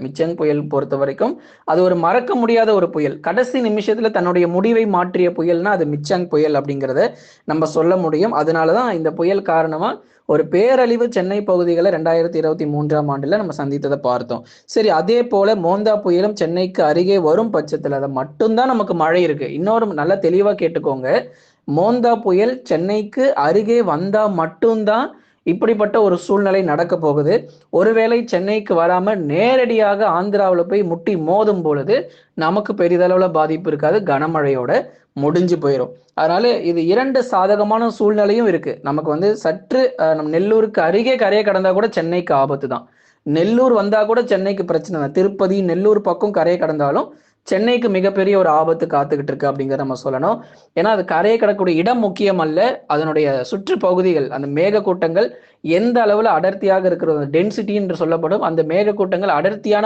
மிச்சங் புயல் பொறுத்த வரைக்கும் அது ஒரு மறக்க முடியாத ஒரு புயல். கடைசி நிமிஷத்துல தன்னுடைய முடிவை மாற்றிய புயல்னா அது மிச்சங் புயல் அப்படிங்கிறத நம்ம சொல்ல முடியும். அதனாலதான் இந்த புயல் காரணமா ஒரு பேரழிவு சென்னை பகுதிகளை 2023ஆம் ஆண்டுல நம்ம சந்தித்ததை பார்த்தோம். சரி, அதே போல மோந்தா புயலும் சென்னைக்கு அருகே வரும் பட்சத்துல அதை மட்டும்தான் நமக்கு மழை இருக்கு. இன்னொரு நல்லா தெளிவா கேட்டுக்கோங்க. மோந்தா புயல் சென்னைக்கு அருகே வந்தா மட்டும்தான் இப்படிப்பட்ட ஒரு சூழ்நிலை நடக்க போகுது. ஒருவேளை சென்னைக்கு வராம நேரடியாக ஆந்திராவில் போய் முட்டி மோதும் பொழுது நமக்கு பெரிதளவுல பாதிப்பு இருக்காது, கனமழையோட முடிஞ்சு போயிடும். அதனால இது இரண்டு சாதகமான சூழ்நிலையும் இருக்கு. நமக்கு வந்து சற்று நம்ம நெல்லூருக்கு அருகே கரையை கடந்தா கூட சென்னைக்கு ஆபத்து தான். நெல்லூர் வந்தா கூட சென்னைக்கு பிரச்சனை தான். திருப்பதி நெல்லூர் பக்கம் கரையை கடந்தாலும் சென்னைக்கு மிகப்பெரிய ஒரு ஆபத்து காத்துக்கிட்டு இருக்கு அப்படிங்கிறத நம்ம சொல்லணும். ஏன்னா அது கரையை கடக்கக்கூடிய இடம் முக்கியம் அல்ல, அதனுடைய சுற்று பகுதிகள், அந்த மேகக்கூட்டங்கள் எந்த அளவுல அடர்த்தியாக இருக்கிறது, டென்சிட்டி என்று சொல்லப்படும் அந்த மேகக்கூட்டங்கள் அடர்த்தியான